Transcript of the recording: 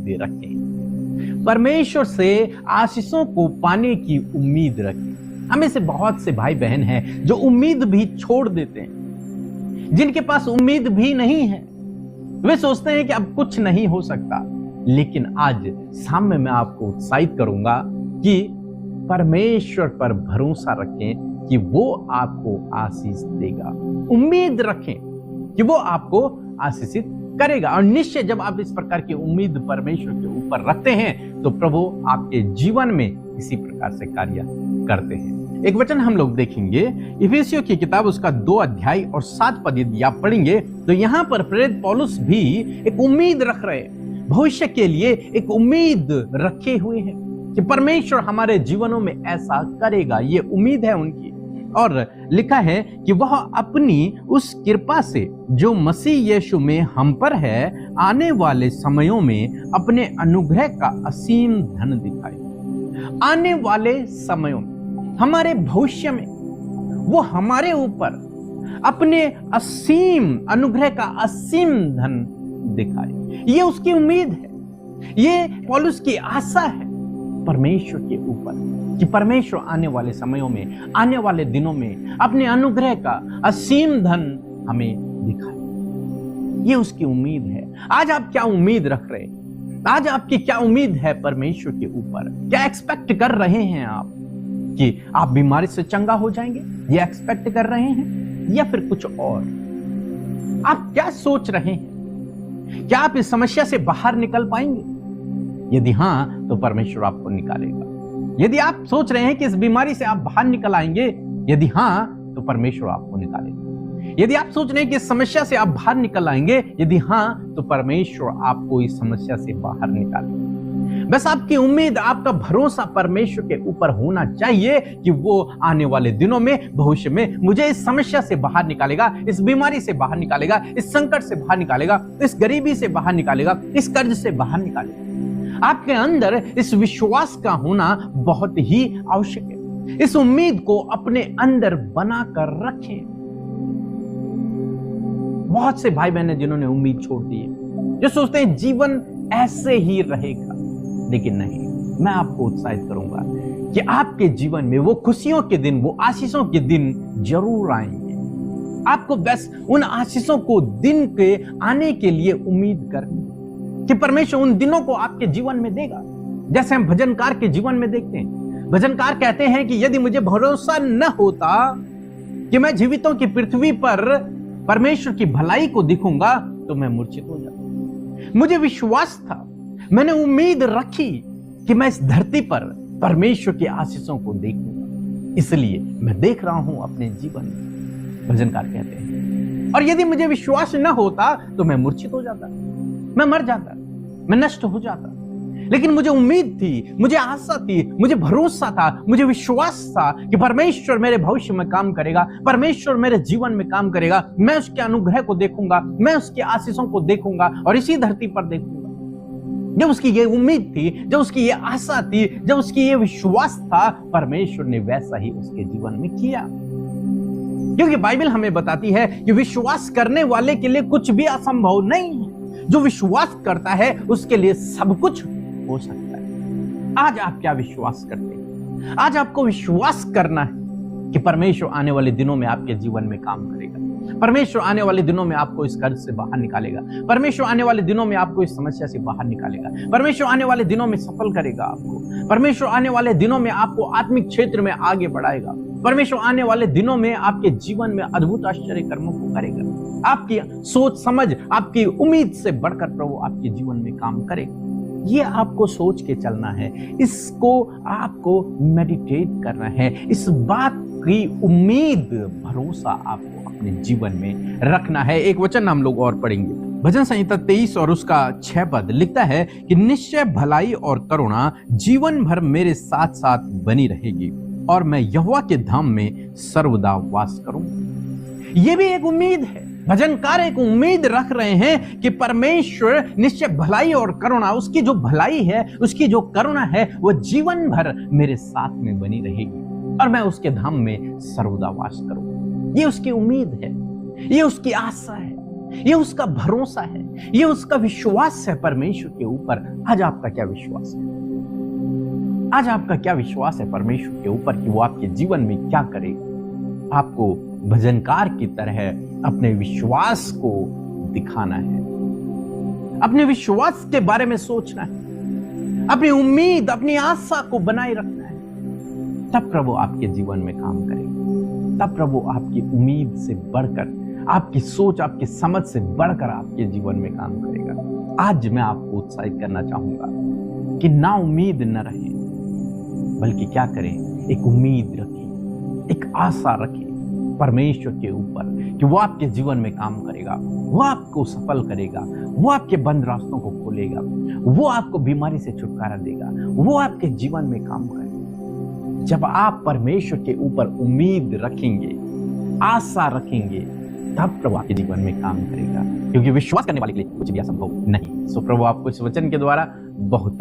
उम्मीद रखें। परमेश्वर से आशीषों को पाने की उम्मीद रखें। हमें से बहुत से भाई बहन हैं जो उम्मीद भी छोड़ देते हैं, जिनके पास उम्मीद भी नहीं है। वे सोचते हैं कि अब कुछ नहीं हो सकता। लेकिन आज शाम में मैं आपको उत्साहित करूंगा कि परमेश्वर पर भरोसा रखें कि वो आपको आशीष देगा। उम्मीद रखें कि वो आपको आशीषित करेगा। और निश्चय जब आप इस प्रकार की उम्मीद परमेश्वर के ऊपर रखते हैं तो प्रभु आपके जीवन में इसी प्रकार से कार्य करते हैं। एक वचन हम लोग देखेंगे, इफिसियों की किताब उसका 2 अध्याय और 7 पद यदि आप पढ़ेंगे तो यहां पर प्रेरित पौलुस भी एक उम्मीद रख रहे हैं, भविष्य के लिए एक उम्मीद रखे हुए हैं कि परमेश्वर हमारे जीवनों में ऐसा करेगा। ये उम्मीद है उनकी। और लिखा है कि वह अपनी उस कृपा से जो मसीह यीशु में हम पर है, आने वाले समयों में अपने अनुग्रह का असीम धन दिखाए। आने वाले समयों में, हमारे भविष्य में वो हमारे ऊपर अपने असीम अनुग्रह का असीम धन दिखाए। ये उसकी उम्मीद है, ये पौलुस की आशा है परमेश्वर के ऊपर कि परमेश्वर आने वाले समयों में, आने वाले दिनों में अपने अनुग्रह का असीम धन हमें दिखाए। ये उसकी उम्मीद है। आज आप क्या उम्मीद रख रहे हैं? आज आपकी क्या उम्मीद है परमेश्वर के ऊपर? क्या एक्सपेक्ट कर रहे हैं आप कि आप बीमारी से चंगा हो जाएंगे? ये एक्सपेक्ट कर रहे हैं या फिर कुछ और? आप क्या सोच रहे हैं? क्या आप इस समस्या से बाहर निकल पाएंगे? यदि हां तो परमेश्वर आपको निकालेगा। यदि आप सोच रहे हैं कि इस बीमारी से आप बाहर निकल आएंगे, यदि हां तो परमेश्वर आपको निकालेगा। यदि आप सोच रहे हैं कि इस समस्या से आप बाहर निकल आएंगे, यदि हां तो परमेश्वर आपको इस समस्या से बाहर निकालेगा। बस आपकी उम्मीद, आपका भरोसा परमेश्वर के ऊपर होना चाहिए कि वो आने वाले दिनों में, भविष्य में मुझे इस समस्या से बाहर निकालेगा, इस बीमारी से बाहर निकालेगा, इस संकट से बाहर निकालेगा, इस गरीबी से बाहर निकालेगा, इस कर्ज से बाहर निकालेगा। आपके अंदर इस विश्वास का होना बहुत ही आवश्यक है। इस उम्मीद को अपने अंदर बनाकर रखें। बहुत से भाई बहन जिन्होंने उम्मीद छोड़ दी है, जो सोचते हैं जीवन ऐसे ही रहेगा, लेकिन नहीं। मैं आपको उत्साहित करूंगा कि आपके जीवन में वो खुशियों के दिन, वो आशीषों के दिन जरूर आएंगे। आपको बस उन आशीषों को, दिन के आने के लिए उम्मीद करनी कि परमेश्वर उन दिनों को आपके जीवन में देगा। जैसे हम भजनकार के जीवन में देखते हैं, भजनकार कहते हैं कि यदि मुझे भरोसा न होता कि मैं जीवितों की पृथ्वी पर परमेश्वर की भलाई को दिखूंगा तो मैं मूर्छित हो जाता। मुझे विश्वास था, मैंने उम्मीद रखी कि मैं इस धरती पर परमेश्वर की आशीषों को देखूंगा, इसलिए मैं देख रहा हूं अपने जीवन में, भजनकार कहते हैं। और यदि मुझे विश्वास न होता तो मैं मूर्छित हो जाता, मैं मर जाता, मैं नष्ट हो जाता। लेकिन मुझे उम्मीद थी, मुझे आशा थी, मुझे भरोसा था, मुझे विश्वास था कि परमेश्वर मेरे भविष्य में काम करेगा, परमेश्वर मेरे जीवन में काम करेगा। मैं उसके अनुग्रह को देखूंगा, मैं उसकी आशीषों को देखूंगा और इसी धरती पर देखूंगा। जब उसकी ये उम्मीद थी, जब उसकी ये आशा थी, जब उसकी ये विश्वास था, परमेश्वर ने वैसा ही उसके जीवन में किया। क्योंकि बाइबल हमें बताती है कि विश्वास करने वाले के लिए कुछ भी असंभव नहीं है। जो विश्वास करता है उसके लिए सब कुछ हो सकता है। आज आप क्या विश्वास करते हैं? आज आपको विश्वास करना है कि परमेश्वर आने वाले दिनों में आपके जीवन में काम करेगा। परमेश्वर आने वाले दिनों में आपको इस कर्ज से बाहर निकालेगा। परमेश्वर आने वाले दिनों में आपको इस समस्या से बाहर निकालेगा। परमेश्वर आने वाले दिनों में सफल करेगा आपको। परमेश्वर आने वाले दिनों में आपको आत्मिक क्षेत्र में आगे बढ़ाएगा। परमेश्वर आने वाले दिनों में आपके जीवन में अद्भुत आश्चर्य कर्मों को करेगा। आपकी सोच समझ, आपकी उम्मीद से बढ़कर प्रभु आपके जीवन में काम करेगा। ये आपको सोच के चलना है, इसको आपको मेडिटेट करना है, इस बात की उम्मीद, भरोसा आपको अपने जीवन में रखना है। एक वचन हम लोग और पढ़ेंगे, भजन संहिता 23 और उसका 6 पद लिखता है कि निश्चय भलाई और करुणा जीवन भर मेरे साथ साथ बनी रहेगी और मैं यहोवा के धाम में सर्वदा वास करूंगा। ये भी एक उम्मीद है। भजनकार एक उम्मीद रख रहे हैं कि परमेश्वर निश्चय भलाई और करुणा, उसकी जो भलाई है, उसकी जो करुणा है, वो जीवन भर मेरे साथ में बनी रहेगी और मैं उसके धाम में सर्वदा वास करूंगा। ये उसकी उम्मीद है, ये उसकी आशा है, ये उसका भरोसा है ये उसका विश्वास है परमेश्वर के ऊपर। आज आपका क्या विश्वास है? आज आपका क्या विश्वास है परमेश्वर के ऊपर कि वो आपके जीवन में क्या करेगा? आपको भजनकार की तरह अपने विश्वास को दिखाना है, अपने विश्वास के बारे में सोचना है, अपनी उम्मीद, अपनी आशा को बनाए रखना है। तब प्रभु आपके जीवन में काम करेगा। तब प्रभु आपकी उम्मीद से बढ़कर, आपकी सोच, आपकी समझ से बढ़कर आपके जीवन में काम करेगा। आज मैं आपको उत्साहित करना चाहूंगा कि ना उम्मीद न रहे, बल्कि क्या करें, एक उम्मीद रखें, एक आशा रखें परमेश्वर के ऊपर कि वो आपके जीवन में काम करेगा, वो आपको सफल करेगा, वो आपके बंद रास्तों को खोलेगा, वो आपको बीमारी से छुटकारा देगा, वो आपके जीवन में काम करेगा। जब आप परमेश्वर के ऊपर उम्मीद रखेंगे, आशा रखेंगे, तब प्रभु आपके जीवन में काम करेगा, क्योंकि विश्वास करने वाले के लिए कुछ भी असंभव नहीं। सो प्रभु आपको इस वचन के द्वारा बहुत